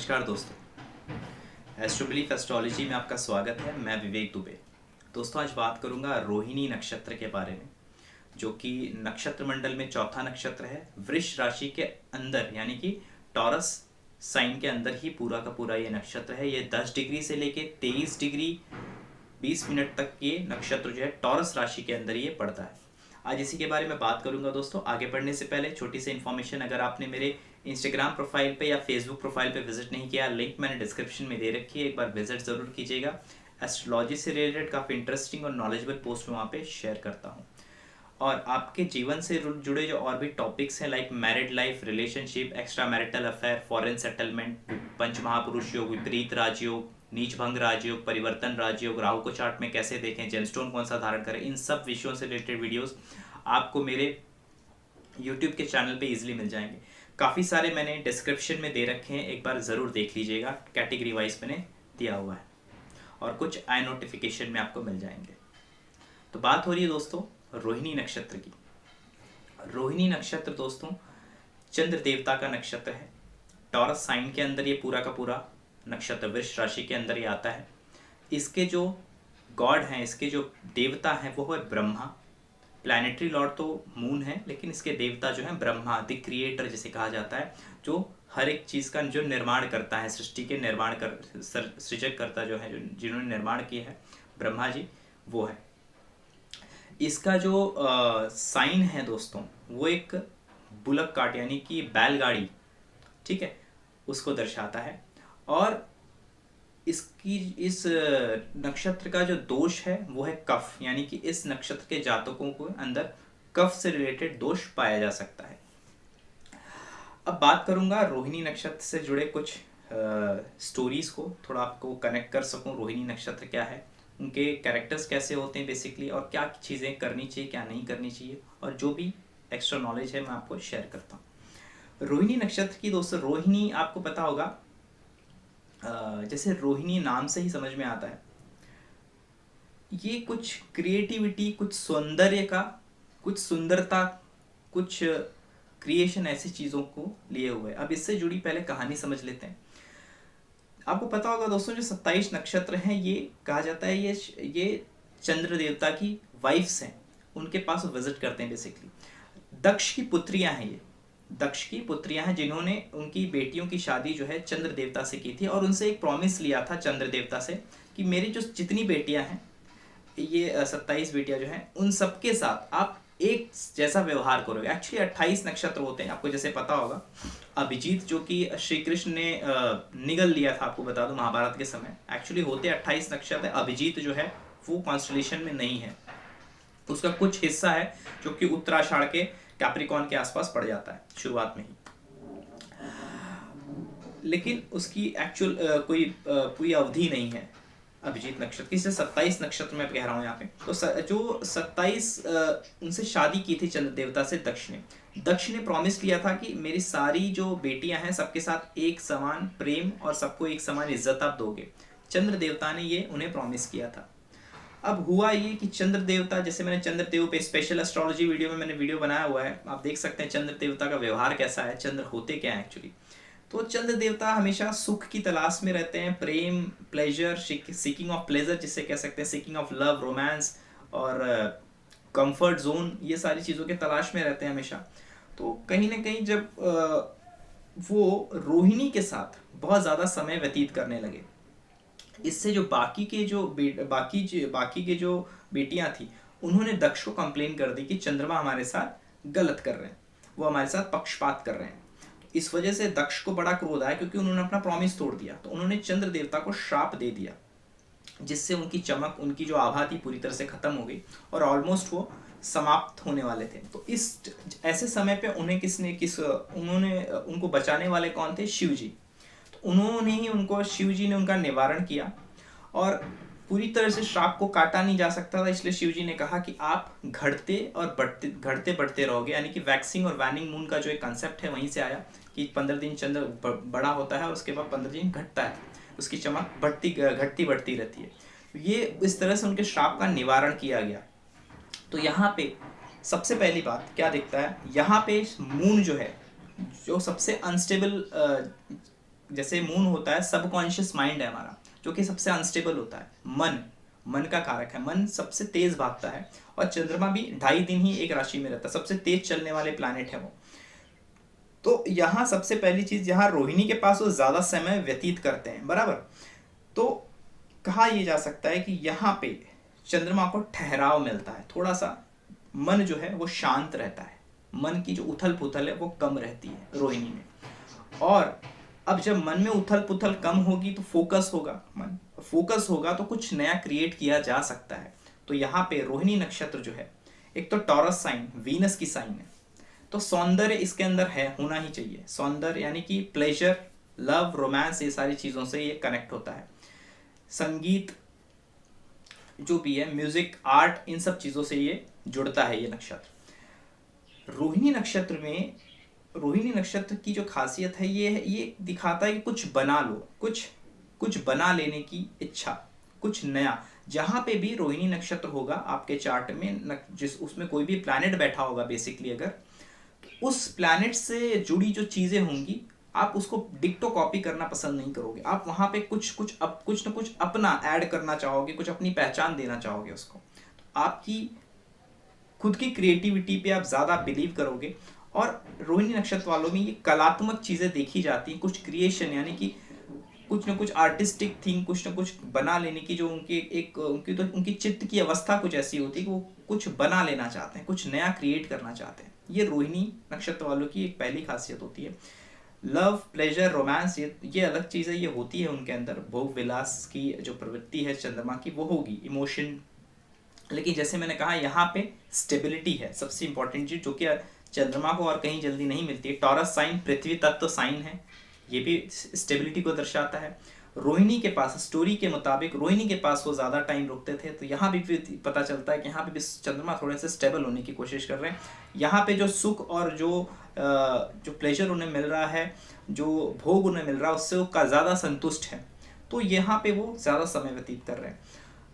नमस्कार दोस्तों, एस्ट्रोबिलीफ एस्ट्रोलॉजी में आपका स्वागत है। मैं विवेक दुबे। दोस्तों, आज बात करूंगा रोहिणी नक्षत्र के बारे में, जो कि नक्षत्र मंडल में चौथा नक्षत्र है। वृष राशि के अंदर यानी कि टॉरस साइन के अंदर ही पूरा का पूरा ये नक्षत्र है। ये 10 डिग्री से लेके 23 डिग्री 20 मिनट तक ये नक्षत्र जो है टॉरस राशि के अंदर ये पड़ता है। आज इसी के बारे में बात करूंगा दोस्तों। आगे बढ़ने से पहले छोटी सी इन्फॉर्मेशन, अगर आपने मेरे इंस्टाग्राम प्रोफाइल पे या फेसबुक प्रोफाइल पे विजिट नहीं किया, लिंक मैंने डिस्क्रिप्शन में दे रखी है, एक बार विजिट ज़रूर कीजिएगा। एस्ट्रोलॉजी से रिलेटेड काफ़ी इंटरेस्टिंग और नॉलेजेबल पोस्ट मैं वहाँ पे शेयर करता हूँ। और आपके जीवन से जुड़े जो और भी टॉपिक्स हैं, like married life, relationship, extra marital affair, foreign settlement, पंच महापुरुष योग, विपरीत राजयोग, नीच भंग राजयोग, परिवर्तन राजयोग, राहु को चार्ट में कैसे देखें, जेमस्टोन कौन सा धारण करें, इन सब विषयों से रिलेटेड वीडियोस आपको मेरे यूट्यूब के चैनल पे इजीली मिल जाएंगे। काफ़ी सारे मैंने डिस्क्रिप्शन में दे रखे हैं, एक बार ज़रूर देख लीजिएगा। कैटेगरी वाइज मैंने दिया हुआ है और कुछ आई नोटिफिकेशन में आपको मिल जाएंगे। तो बात हो रही है दोस्तों रोहिणी नक्षत्र की। रोहिणी नक्षत्र दोस्तों चंद्र देवता का नक्षत्र है। टॉरस साइन के अंदर ये पूरा का पूरा नक्षत्र वृष राशि के अंदर ये आता है। इसके जो गॉड हैं, इसके जो देवता हैं वो है ब्रह्मा। प्लैनेटरी लॉर्ड तो मून है, लेकिन इसके देवता जो है ब्रह्मा, द क्रिएटर जिसे कहा जाता है, जो हर एक चीज़ का जो निर्माण करता है, सृष्टि के निर्माण कर सृजक करता जो है, जिन्होंने निर्माण किया है, ब्रह्मा जी वो है। इसका जो साइन है दोस्तों वो एक बुलक कार्ट यानी कि बैलगाड़ी, ठीक है, उसको दर्शाता है। और इसकी इस नक्षत्र का जो दोष है वो है कफ, यानी कि इस नक्षत्र के जातकों को अंदर कफ से रिलेटेड दोष पाया जा सकता है। अब बात करूंगा रोहिणी नक्षत्र से जुड़े कुछ स्टोरीज को, थोड़ा आपको कनेक्ट कर सकूं। रोहिणी नक्षत्र क्या है, उनके कैरेक्टर्स कैसे होते हैं बेसिकली, और क्या चीज़ें करनी चाहिए क्या नहीं करनी चाहिए, और जो भी एक्स्ट्रा नॉलेज है मैं आपको शेयर करता हूँ। रोहिणी नक्षत्र की दोस्तों, रोहिणी आपको पता होगा, जैसे रोहिणी नाम से ही समझ में आता है, ये कुछ क्रिएटिविटी, कुछ सौंदर्य का, कुछ सुंदरता, कुछ क्रिएशन, ऐसी चीज़ों को लिए हुए। अब इससे जुड़ी पहले कहानी समझ लेते हैं। आपको पता होगा दोस्तों, जो 27 नक्षत्र हैं ये कहा जाता है ये चंद्र देवता की वाइफ्स हैं, उनके पास विजिट करते हैं बेसिकली। दक्ष की पुत्रियां हैं, ये दक्ष की पुत्रियां हैं जिन्होंने उनकी बेटियों की शादी जो है चंद्र देवता से की थी, और उनसे एक प्रॉमिस लिया था चंद्र देवता से कि मेरी जो जितनी बेटियां हैं, ये 27 बेटियां जो हैं, उन सबके साथ आप एक जैसा व्यवहार करोगे। एक्चुअली 28 नक्षत्र होते हैं, आपको जैसे पता होगा। अभिजीत जो कि श्री कृष्ण ने निगल लिया था, आपको बता दूं, महाभारत के समय एक्चुअली होते 28 नक्षत्र। अभिजीत जो है वो कॉन्स्टलेशन में नहीं है, उसका कुछ हिस्सा है जो कि उत्तराषाढ़ के कैप्रिकॉन के आसपास पड़ जाता है शुरुआत में ही, लेकिन उसकी एक्चुअल कोई पूरी अवधि नहीं है अभिजीत नक्षत्र की। 27 नक्षत्र मैं कह रहा हूँ यहाँ पे। तो जो 27 उनसे शादी की थी चंद्र देवता से दक्ष ने प्रॉमिस लिया था कि मेरी सारी जो बेटियां हैं सबके साथ एक समान प्रेम और सबको एक समान इज्जत आप दोगे। चंद्र देवता ने ये उन्हें प्रॉमिस किया था। अब हुआ ये कि चंद्र देवता, जैसे मैंने चंद्र देव पे स्पेशल एस्ट्रोलॉजी वीडियो में मैंने वीडियो बनाया हुआ है, आप देख सकते हैं चंद्र देवता का व्यवहार कैसा है, चंद्र होते क्या है एक्चुअली। तो चंद्र देवता हमेशा सुख की तलाश में रहते हैं, प्रेम, प्लेजर, सीकिंग ऑफ प्लेजर जिसे कह सकते हैं, सीकिंग ऑफ लव, रोमांस और कंफर्ट जोन, ये सारी चीज़ों के तलाश में रहते हैं हमेशा। तो कहीं ना कहीं जब वो रोहिणी के साथ बहुत ज़्यादा समय व्यतीत करने लगे, इससे जो बाकी के जो बेटियां थी, उन्होंने दक्ष को कंप्लेन कर दी कि चंद्रमा हमारे साथ गलत कर रहे हैं, वो हमारे साथ पक्षपात कर रहे हैं। इस वजह से दक्ष को बड़ा क्रोध आया, क्योंकि उन्होंने अपना प्रॉमिस तोड़ दिया। तो उन्होंने चंद्र देवता को श्राप दे दिया, जिससे उनकी चमक, उनकी जो आभा थी पूरी तरह से खत्म हो गई और ऑलमोस्ट वो समाप्त होने वाले थे। तो इस ऐसे समय पे उन्होंने उनको बचाने वाले कौन थे? शिव जी। शिव जी ने उनका निवारण किया, और पूरी तरह से श्राप को काटा नहीं जा सकता था, इसलिए शिव जी ने कहा कि आप घटते बढ़ते रहोगे। यानी कि वैक्सिंग और वैनिंग मून का जो एक कंसेप्ट है वहीं से आया कि 15 दिन चंद्र बड़ा होता है और उसके बाद 15 दिन घटता है, उसकी चमक घटती बढ़ती रहती है। ये इस तरह से उनके श्राप का निवारण किया गया। तो यहाँ पे सबसे पहली बात क्या दिखता है, यहाँ पे मून जो है, जो सबसे अनस्टेबल जैसे मून होता है सबकॉन्शियस माइंड है हमारा, जो कि सबसे अनस्टेबल होता है। मन का कारक है, मन सबसे तेज भागता है, और चंद्रमा भी 2.5 दिन ही एक राशि में रहता है, सबसे तेज चलने वाले प्लैनेट है वो। तो यहाँ सबसे पहली चीज, यहाँ रोहिणी के पास वो ज्यादा समय व्यतीत करते हैं, बराबर। तो कहा यह जा सकता है कि यहाँ पे चंद्रमा को ठहराव मिलता है, थोड़ा सा मन जो है वो शांत रहता है, मन की जो उथल पुथल है वो कम रहती है रोहिणी में। और अब जब मन में उथल पुथल कम होगी तो फोकस होगा, मन फोकस होगा तो कुछ नया क्रिएट किया जा सकता है। तो यहाँ पे रोहिणी नक्षत्र जो है, एक तो टॉरस साइन, वीनस की साइन है, तो सौंदर्य इसके अंदर है, होना ही चाहिए। सौंदर्य यानी कि प्लेजर, लव, रोमांस, ये सारी चीजों से ये कनेक्ट होता है। संगीत जो भी है, म्यूजिक, आर्ट, इन सब चीजों से ये जुड़ता है ये नक्षत्र। रोहिणी नक्षत्र में, रोहिणी नक्षत्र की जो खासियत है ये दिखाता है कि कुछ बना लो, कुछ बना लेने की इच्छा, कुछ नया। जहां पे भी रोहिणी नक्षत्र होगा आपके चार्ट में, उसमें कोई भी प्लैनेट बैठा होगा बेसिकली, अगर उस प्लैनेट से जुड़ी जो चीजें होंगी आप उसको डिक्टो कॉपी करना पसंद नहीं करोगे, आप वहां पे कुछ ना कुछ अपना ऐड करना चाहोगे, कुछ अपनी पहचान देना चाहोगे उसको। तो आपकी खुद की क्रिएटिविटी पे आप ज्यादा बिलीव करोगे। और रोहिणी नक्षत्र वालों में ये कलात्मक चीजें देखी जाती हैं, कुछ क्रिएशन, यानी कि कुछ ना कुछ आर्टिस्टिक थिंग, कुछ ना कुछ बना लेने की जो उनकी चित्त की अवस्था कुछ ऐसी होती है कि वो कुछ बना लेना चाहते हैं, कुछ नया क्रिएट करना चाहते हैं। ये रोहिणी नक्षत्र वालों की एक पहली खासियत होती है। लव, प्लेजर, रोमांस, ये अलग चीज़ है, ये होती है उनके अंदर। भोग विलास की जो प्रवृत्ति है चंद्रमा की वो होगी, इमोशन। लेकिन जैसे मैंने कहा यहाँ पे स्टेबिलिटी है सबसे इंपॉर्टेंट चीज, जो कि चंद्रमा को और कहीं जल्दी नहीं मिलती है। टॉरस साइन पृथ्वी तत्व साइन है, ये भी स्टेबिलिटी को दर्शाता है। रोहिणी के पास, स्टोरी के मुताबिक रोहिणी के पास वो ज़्यादा टाइम रुकते थे, तो यहाँ भी पता चलता है कि यहाँ पे भी चंद्रमा थोड़े से स्टेबल होने की कोशिश कर रहे हैं। यहाँ पे जो सुख और जो प्लेजर उन्हें मिल रहा है, जो भोग उन्हें मिल रहा है, उससे वो ज़्यादा संतुष्ट है, तो यहाँ पे वो ज़्यादा समय व्यतीत कर रहे हैं।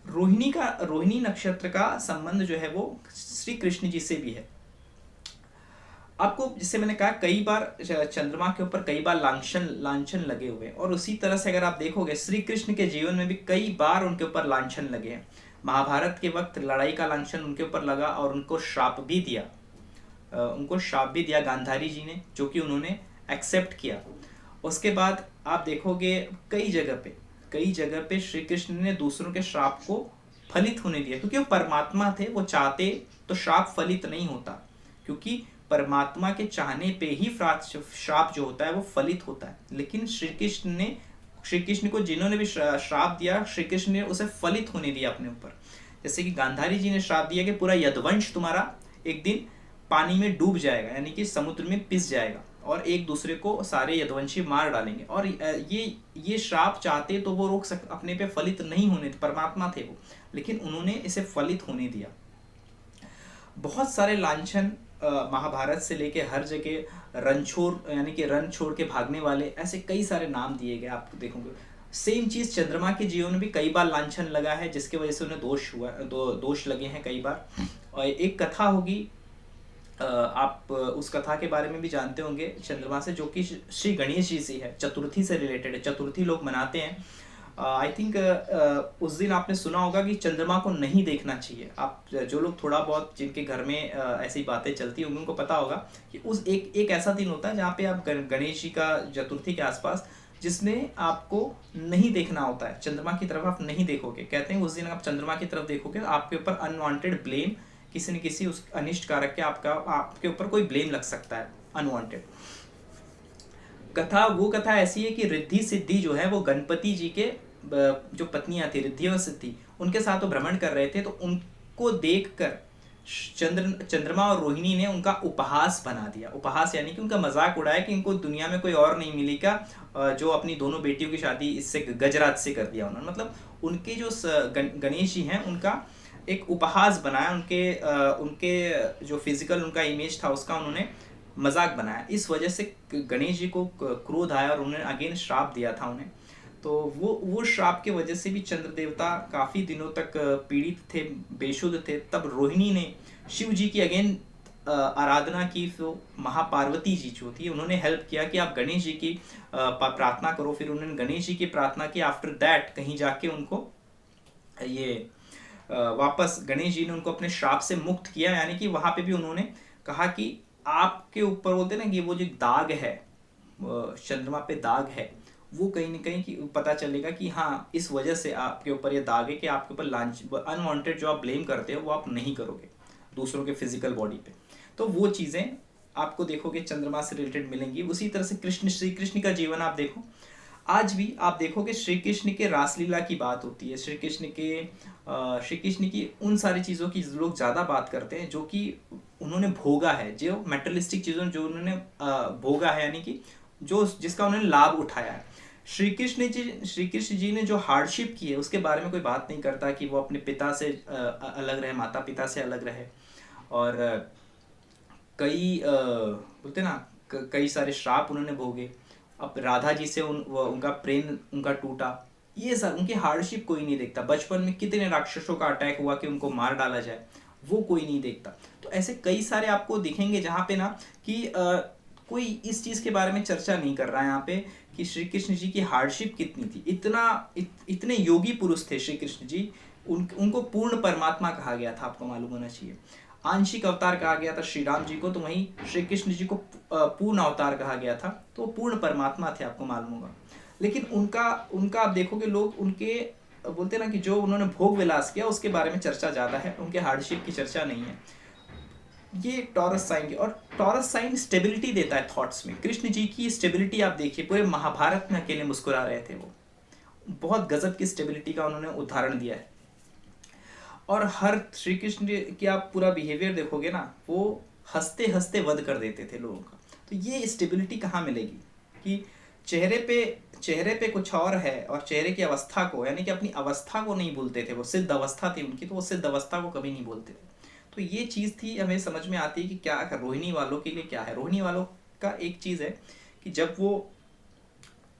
रोहिणी नक्षत्र का संबंध जो है वो श्री कृष्ण जी से भी है। आपको, जिससे मैंने कहा, कई बार चंद्रमा के ऊपर कई बार लांछन लगे हुए हैं, और उसी तरह से अगर आप देखोगे श्री कृष्ण के जीवन में भी कई बार उनके ऊपर लांछन लगे हैं। महाभारत के वक्त लड़ाई का लांछन उनके ऊपर लगा और उनको श्राप भी दिया गांधारी जी ने, जो कि उन्होंने एक्सेप्ट किया। उसके बाद आप देखोगे कई जगह पे श्री कृष्ण ने दूसरों के श्राप को फलित होने दिया, क्योंकि वो परमात्मा थे, वो चाहते तो श्राप फलित नहीं होता, क्योंकि परमात्मा के चाहने पे ही श्राप जो होता है वो फलित होता है। लेकिन श्री कृष्ण को जिन्होंने भी श्राप दिया, श्री कृष्ण ने उसे फलित होने दिया अपने ऊपर। जैसे कि गांधारी जी ने श्राप दिया कि पूरा यदुवंश तुम्हारा एक दिन पानी में डूब जाएगा, यानी कि समुद्र में पिस जाएगा, और एक दूसरे को सारे यदुवंशी मार डालेंगे। और ये श्राप चाहते तो वो अपने पे फलित नहीं होने थे, परमात्मा थे वो, लेकिन उन्होंने इसे फलित होने दिया। बहुत सारे लांछन महाभारत से लेके हर जगह, रणछोड़ यानी कि रण छोड़ के भागने वाले, ऐसे कई सारे नाम दिए गए, आप देखोगे। सेम चीज चंद्रमा के जीवन में भी कई बार लांछन लगा है, जिसकी वजह से उन्हें दोष लगे हैं कई बार। और एक कथा होगी, आप उस कथा के बारे में भी जानते होंगे चंद्रमा से, जो कि श्री गणेश जी से है, चतुर्थी से रिलेटेड है। चतुर्थी लोग मनाते हैं। आई थिंक उस दिन आपने सुना होगा कि चंद्रमा को नहीं देखना चाहिए। आप जो लोग थोड़ा बहुत, जिनके घर में ऐसी बातें चलती होंगी, उनको पता होगा कि उस एक ऐसा दिन होता है जहाँ पे आप गणेश जी का चतुर्थी के आसपास, जिसमें आपको नहीं देखना होता है, चंद्रमा की तरफ आप नहीं देखोगे। कहते हैं उस दिन आप चंद्रमा की तरफ देखोगे तो आपके ऊपर अनवांटेड ब्लेम, किसी न किसी उस अनिष्ट कारक के आपके ऊपर कोई ब्लेम लग सकता है अनवांटेड। वो कथा ऐसी है कि रिद्धि सिद्धि जो है वो गणपति जी के जो पत्नियां थी, रिद्धि और सिद्धि, उनके साथ वो भ्रमण कर रहे थे, तो उनको देखकर चंद्रमा और रोहिणी ने उनका उपहास बना दिया। उपहास यानी कि उनका मजाक उड़ाया कि इनको दुनिया में कोई और नहीं मिलेगा जो अपनी दोनों बेटियों की शादी इससे, गजराज से कर दिया उन्होंने। मतलब उनके जो गणेश जी हैं, उनका एक उपहास बनाया, उनके जो फिजिकल उनका इमेज था उसका उन्होंने मजाक बनाया। इस वजह से गणेश जी को क्रोध आया और उन्होंने अगेन श्राप दिया था उन्हें। तो वो श्राप के वजह से भी चंद्र देवता काफी दिनों तक पीड़ित थे, बेशुद्ध थे। तब रोहिणी ने शिव जी की अगेन आराधना की, तो महापार्वती जी जो थी उन्होंने हेल्प किया कि आप गणेश जी की प्रार्थना करो। फिर उन्होंने गणेश जी की प्रार्थना की। आफ्टर दैट कहीं जाके उनको ये वापस गणेश जी ने उनको अपने श्राप से मुक्त किया। यानी कि वहां पे भी उन्होंने कहा कि आपके ऊपर, बोलते ना कि वो जो दाग है, चंद्रमा पे दाग है, वो कहीं ना कहीं पता चलेगा कि हाँ इस वजह से आपके ऊपर ये दाग है कि आपके ऊपर लांच अनवांटेड जो आप ब्लेम करते हो वो आप नहीं करोगे दूसरों के फिजिकल बॉडी पे। तो वो चीज़ें आपको देखोगे चंद्रमा से रिलेटेड मिलेंगी। उसी तरह से श्री कृष्ण का जीवन आप देखो, आज भी आप देखोगे श्री कृष्ण के रासलीला की बात होती है, श्री कृष्ण की उन सारी चीज़ों की लोग ज़्यादा बात करते हैं जो कि उन्होंने भोगा है, जो मेटलिस्टिक चीज़ों जो उन्होंने भोगा है, यानी कि जो जिसका उन्होंने लाभ उठाया है। श्री कृष्ण जी ने जो हार्डशिप की है उसके बारे में कोई बात नहीं करता कि वो अपने पिता से अलग रहे, माता पिता से अलग रहे, और कई बोलते ना कई सारे श्राप उन्होंने भोगे। अब राधा जी से उनका प्रेम उनका टूटा, ये सब उनकी हार्डशिप कोई नहीं देखता। बचपन में कितने राक्षसों का अटैक हुआ कि उनको मार डाला जाए, वो कोई नहीं देखता। तो ऐसे कई सारे आपको दिखेंगे जहाँ पे ना कि कोई इस चीज़ के बारे में चर्चा नहीं कर रहा है यहाँ पे कि श्री कृष्ण जी की हार्डशिप कितनी थी। इतने योगी पुरुष थे श्री कृष्ण जी, उनको पूर्ण परमात्मा कहा गया था, आपको मालूम होना चाहिए। आंशिक अवतार कहा गया था श्री राम जी को, तो वहीं श्री कृष्ण जी को पूर्ण अवतार कहा गया था, तो वो पूर्ण परमात्मा थे, आपको मालूम होगा। लेकिन उनका आप देखोगे लोग उनके बोलते ना कि जो उन्होंने भोग विलास किया उसके बारे में चर्चा ज़्यादा है, उनके हार्डशिप की चर्चा नहीं है। ये टॉरस साइन की, और टॉरस साइन स्टेबिलिटी देता है थॉट्स में। कृष्ण जी की स्टेबिलिटी आप देखिए, पूरे महाभारत में अकेले मुस्कुरा रहे थे वो, बहुत गजब की स्टेबिलिटी का उन्होंने उदाहरण दिया है। और हर श्री कृष्ण की आप पूरा बिहेवियर देखोगे ना, वो हंसते हंसते वध कर देते थे लोगों का। तो ये स्टेबिलिटी कहाँ मिलेगी कि चेहरे पे कुछ और है, और चेहरे की अवस्था को, यानी कि अपनी अवस्था को नहीं भूलते थे। वो सिद्ध अवस्था थी उनकी, तो वो सिद्ध अवस्था को कभी नहीं बोलते थे। तो ये चीज़ थी, हमें समझ में आती है कि क्या रोहिणी वालों के लिए क्या है। रोहिणी वालों का एक चीज़ है कि जब वो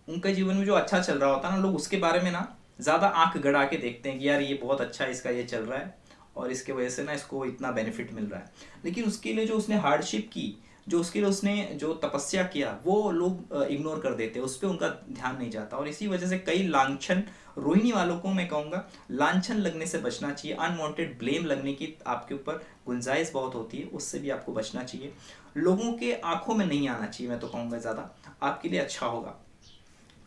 उनके जीवन में जो अच्छा चल रहा होता है ना, लोग उसके बारे में ना ज़्यादा आंख गड़ा के देखते हैं कि यार ये बहुत अच्छा है, इसका ये चल रहा है और इसके वजह से ना इसको इतना बेनिफिट मिल रहा है। लेकिन उसके लिए जो उसने हार्डशिप की, जो उसके लिए उसने जो तपस्या किया, वो लोग इग्नोर कर देते हैं, उस पर उनका ध्यान नहीं जाता। और इसी वजह से कई लांछन, रोहिणी वालों को मैं कहूँगा लांछन लगने से बचना चाहिए। अनवांटेड ब्लेम लगने की आपके ऊपर गुंजाइश बहुत होती है, उससे भी आपको बचना चाहिए। लोगों के आंखों में नहीं आना चाहिए, मैं तो कहूँगा ज़्यादा आपके लिए अच्छा होगा।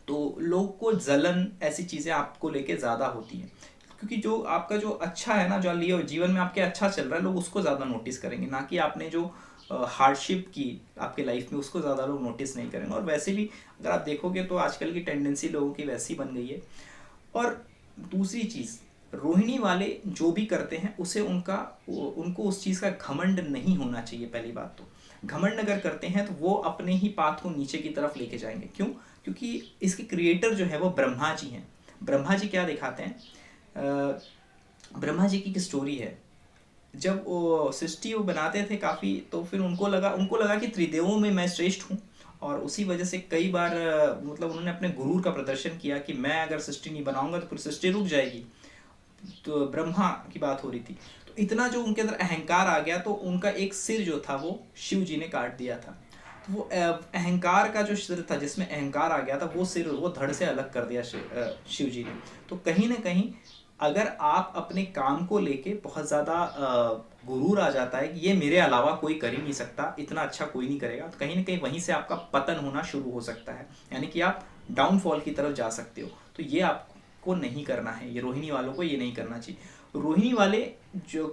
तो लोग को जलन, ऐसी चीज़ें आपको लेके ज़्यादा होती हैं, क्योंकि जो आपका जो अच्छा है ना, जो जीवन में आपके अच्छा चल रहा है, लोग उसको ज़्यादा नोटिस करेंगे, ना कि आपने जो हार्डशिप की आपके लाइफ में उसको ज़्यादा लोग नोटिस नहीं करेंगे। और वैसे भी अगर आप देखोगे तो आजकल की टेंडेंसी लोगों की वैसी बन गई है। और दूसरी चीज़, रोहिणी वाले जो भी करते हैं उसे उनको उस चीज़ का घमंड नहीं होना चाहिए। पहली बात तो घमंड अगर करते हैं तो वो अपने ही पाथ को नीचे की तरफ लेके जाएंगे। क्यों? क्योंकि इसके क्रिएटर जो है वो ब्रह्मा जी हैं। ब्रह्मा जी क्या दिखाते हैं, ब्रह्मा जी की स्टोरी है, जब वो सृष्टि वो बनाते थे काफ़ी, तो फिर उनको लगा कि त्रिदेवों में मैं श्रेष्ठ हूँ, और उसी वजह से कई बार मतलब उन्होंने अपने गुरूर का प्रदर्शन किया कि मैं अगर सृष्टि नहीं बनाऊंगा तो फिर सृष्टि रुक जाएगी। तो ब्रह्मा की बात हो रही थी, तो इतना जो उनके अंदर अहंकार आ गया, तो उनका एक सिर जो था वो शिव जी ने काट दिया था। तो वो अहंकार का जो सिर था, जिसमें अहंकार आ गया था, वो सिर वो धड़ से अलग कर दिया शिव जी ने। तो कहीं ना कहीं अगर आप अपने काम को लेके बहुत ज़्यादा गुरूर आ जाता है कि ये मेरे अलावा कोई कर ही नहीं सकता, इतना अच्छा कोई नहीं करेगा, तो कहीं ना कहीं वहीं से आपका पतन होना शुरू हो सकता है, यानी कि आप डाउनफॉल की तरफ जा सकते हो। तो ये आपको नहीं करना है, ये रोहिणी वालों को ये नहीं करना चाहिए। रोहिणी वाले जो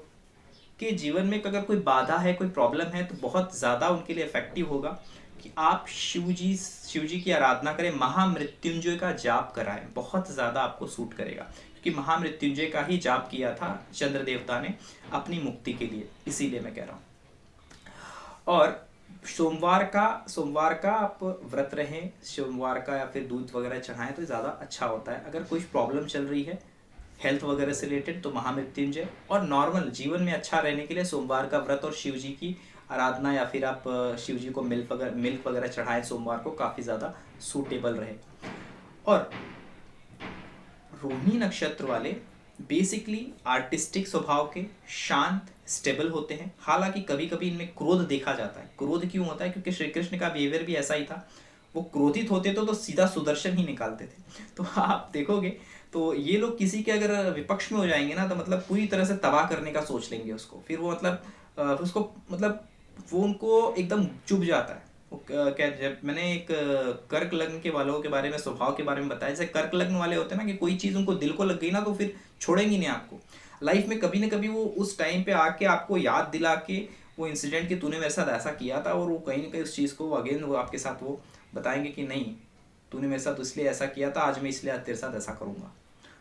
के जीवन में अगर कोई बाधा है, कोई प्रॉब्लम है, तो बहुत ज़्यादा उनके लिए इफेक्टिव होगा कि आप शिव जी की आराधना करें, महामृत्युंजय का जाप कराएं, बहुत ज़्यादा आपको सूट करेगा। क्योंकि महामृत्युंजय का ही जाप किया था चंद्र देवता ने अपनी मुक्ति के लिए, इसीलिए मैं कह रहा हूँ। और सोमवार का आप व्रत रहें, सोमवार का, या फिर दूध वगैरह चढ़ाएं तो ज़्यादा अच्छा होता है। अगर कोई प्रॉब्लम चल रही है हेल्थ वगैरह से रिलेटेड, तो महामृत्युंजय, और नॉर्मल जीवन में अच्छा रहने के लिए सोमवार का व्रत और शिव जी की आराधना, या फिर आप शिव जी को मिल्क वगैरह चढ़ाएं सोमवार को, काफ़ी ज़्यादा सूटेबल रहे। और रोहिणी नक्षत्र वाले बेसिकली आर्टिस्टिक स्वभाव के, शांत, स्टेबल होते हैं। हालांकि कभी कभी इनमें क्रोध देखा जाता है। क्रोध क्यों होता है? क्योंकि श्री कृष्ण का बिहेवियर भी ऐसा ही था। वो क्रोधित होते तो सीधा सुदर्शन ही निकालते थे। तो आप देखोगे तो ये लोग किसी के अगर विपक्ष में हो जाएंगे ना, तो मतलब पूरी तरह से तबाह करने का सोच लेंगे उसको। फिर वो मतलब उसको मतलब वो उनको एकदम चुभ जाता है। वो क्या, जब मैंने एक कर्क लग्न के वालों के बारे में, स्वभाव के बारे में बताया, जैसे कर्क लग्न वाले होते हैं ना, कि कोई चीज़ उनको दिल को लग गई ना तो फिर छोड़ेंगी नहीं आपको। लाइफ में कभी ना कभी वो उस टाइम पे आके आपको याद दिला के वो इंसिडेंट कि तूने मेरे साथ ऐसा किया था, और वो कहीं ना कहीं उस चीज़ को अगेन वो आपके साथ वो बताएंगे कि नहीं, तूने मेरे साथ इसलिए ऐसा किया था, आज मैं इसलिए आज तेरे साथ ऐसा करूँगा।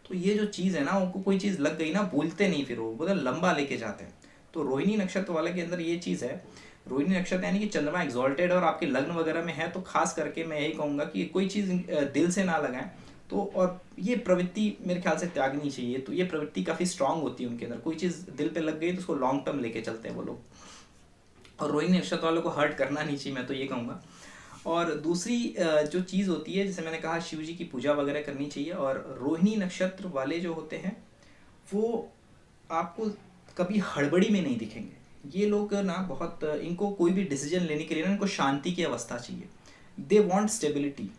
तो ये जो चीज़ है ना, उनको कोई चीज़ लग गई ना, भूलते नहीं, फिर वो मतलब लंबा लेके जाते हैं। तो रोहिणी नक्षत्र वाले के अंदर ये चीज़ है। रोहिणी नक्षत्र यानी कि चंद्रमा एग्जॉल्टेड और आपके लग्न वगैरह में है, तो खास करके मैं यही कहूँगा कि कोई चीज़ दिल से ना लगाएं। तो और ये प्रवृत्ति मेरे ख्याल से त्यागनी चाहिए। तो ये प्रवृत्ति काफ़ी स्ट्रांग होती है उनके अंदर। कोई चीज़ दिल पे लग गई तो उसको लॉन्ग टर्म लेके चलते हैं वो लोग। और रोहिणी नक्षत्र वालों को हर्ट करना नहीं चाहिए, मैं तो ये कहूँगा। और दूसरी जो चीज़ होती है, जैसे मैंने कहा, शिव जी की पूजा वगैरह करनी चाहिए। और रोहिणी नक्षत्र वाले जो होते हैं वो आपको कभी हड़बड़ी में नहीं दिखेंगे। ये लोग ना बहुत, इनको कोई भी डिसीजन लेने के लिए ना इनको शांति की अवस्था चाहिए। They want stability.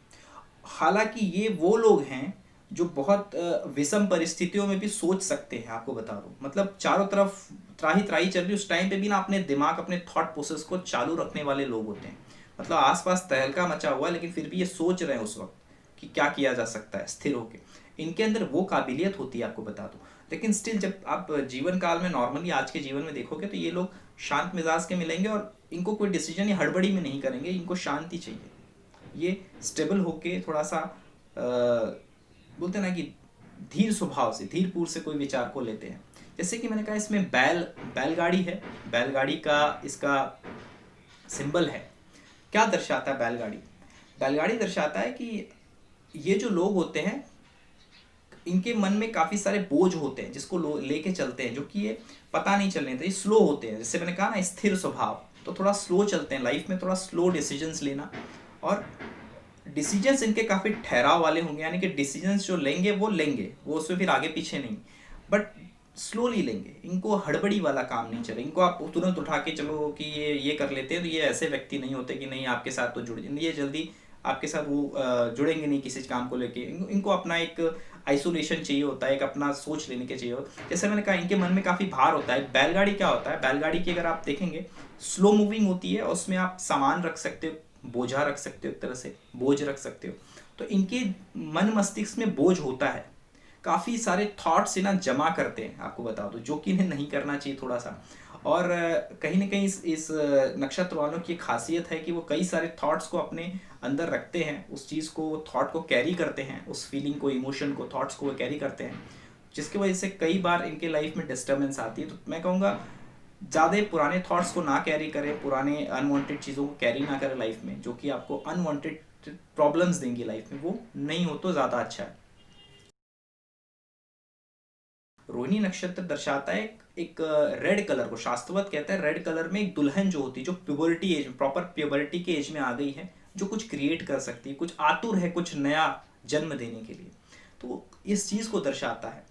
हालांकि ये वो लोग हैं जो बहुत विषम परिस्थितियों में भी सोच सकते हैं। आपको बता दूं, मतलब चारों तरफ त्राही त्राही चल रही, उस टाइम पे भी ना अपने दिमाग, अपने थॉट प्रोसेस को चालू रखने वाले लोग होते हैं। मतलब आसपास तहलका मचा हुआ है, लेकिन फिर भी ये सोच रहे हैं उस वक्त कि क्या किया जा सकता है स्थिर होके। इनके अंदर वो काबिलियत होती है, आपको बता दूं। लेकिन स्टिल जब आप जीवन काल में नॉर्मली आज के जीवन में देखोगे तो ये लोग शांत मिजाज के मिलेंगे, और इनको कोई डिसीजन या हड़बड़ी में नहीं करेंगे। इनको शांति चाहिए। ये स्टेबल होके थोड़ा सा बोलते हैं ना कि धीर स्वभाव से, धीरपुर से कोई विचार को लेते हैं। जैसे कि मैंने कहा, इसमें बैलगाड़ी है। बैलगाड़ी का इसका सिंबल है। क्या दर्शाता है बैलगाड़ी? बैलगाड़ी दर्शाता है कि ये जो लोग होते हैं, इनके मन में काफ़ी सारे बोझ होते हैं जिसको लेके चलते हैं, जो कि ये पता नहीं चलने देते, स्लो होते हैं। जैसे मैंने कहा ना, स्थिर स्वभाव, तो थोड़ा स्लो चलते हैं लाइफ में, थोड़ा स्लो डिसीजंस लेना। और डिसीजंस इनके काफ़ी ठहराव वाले होंगे, यानी कि डिसीजंस जो लेंगे वो उसमें फिर आगे पीछे नहीं, बट स्लोली लेंगे। इनको हड़बड़ी वाला काम नहीं चले। इनको आप तुरंत उठा के चलो कि ये कर लेते हैं, तो ये ऐसे व्यक्ति नहीं होते कि नहीं आपके साथ तो जुड़, ये जल्दी आपके साथ वो जुड़ेंगे नहीं किसी काम को लेके। इनको अपना एक आइसोलेशन चाहिए होता है, एक अपना सोच लेने के चाहिए होता है। जैसे मैंने कहा, इनके मन में काफ़ी भार होता है। बैलगाड़ी क्या होता है? बैलगाड़ी की अगर आप देखेंगे, स्लो मूविंग होती है, और उसमें आप सामान रख सकते हो, बोझा रख सकते हो, एक तरह से बोझ रख सकते हो। तो इनके मन मस्तिष्क में बोझ होता है, काफ़ी सारे थॉट्स ना जमा करते हैं, आपको बता दो, जो कि इन्हें नहीं करना चाहिए थोड़ा सा। और कहीं ना कहीं इस नक्षत्र वालों की खासियत है कि वो कई सारे थॉट्स को अपने अंदर रखते हैं, उस चीज़ को, थॉट को कैरी करते हैं, उस फीलिंग को, इमोशन को, थॉट्स को वो कैरी करते हैं, जिसकी वजह से कई बार इनके लाइफ में डिस्टर्बेंस आती है। तो मैं कहूँगा ज़्यादा पुराने थॉट्स को ना कैरी करें, पुराने अनवांटेड चीज़ों को कैरी ना करें लाइफ में, जो कि आपको अनवांटेड प्रॉब्लम्स देंगी लाइफ में, वो नहीं हो तो ज़्यादा अच्छा है। रोहिणी नक्षत्र दर्शाता है एक रेड कलर को, शास्त्रवत कहता है रेड कलर में एक दुल्हन जो होती है, जो प्यूबर्टी एज, प्रॉपर प्यूबर्टी के एज में आ गई है, जो कुछ क्रिएट कर सकती है, कुछ आतुर है कुछ नया जन्म देने के लिए। तो इस चीज़ को दर्शाता है।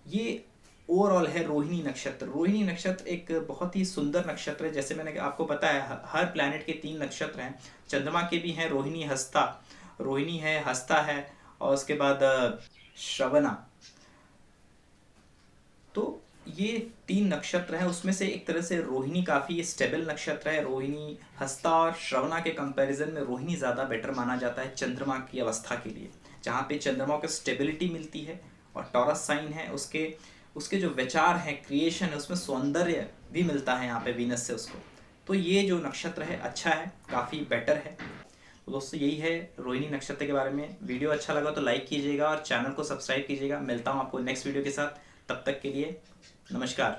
ये ओवरऑल है रोहिणी नक्षत्र। रोहिणी नक्षत्र एक बहुत ही सुंदर नक्षत्र है। जैसे मैंने आपको बताया, हर प्लैनेट के 3 नक्षत्र हैं। चंद्रमा के भी हैं, रोहिणी हस्ता, रोहिणी है, हस्ता है, और उसके बाद श्रवणा। तो ये 3 नक्षत्र हैं, उसमें से एक तरह से रोहिणी काफ़ी स्टेबल नक्षत्र है। रोहिणी, हस्ता और श्रवणा के कंपैरिजन में रोहिणी ज़्यादा बेटर माना जाता है चंद्रमा की अवस्था के लिए, जहाँ पे चंद्रमा को स्टेबिलिटी मिलती है, और टॉरस साइन है, उसके उसके जो विचार हैं, क्रिएशन है, उसमें सौंदर्य भी मिलता है यहाँ पे वीनस से उसको। तो ये जो नक्षत्र है अच्छा है, काफ़ी बेटर है। तो दोस्तों यही है रोहिणी नक्षत्र के बारे में। वीडियो अच्छा लगा तो लाइक कीजिएगा और चैनल को सब्सक्राइब कीजिएगा। मिलता हूँ आपको नेक्स्ट वीडियो के साथ। तब तक के लिए नमस्कार।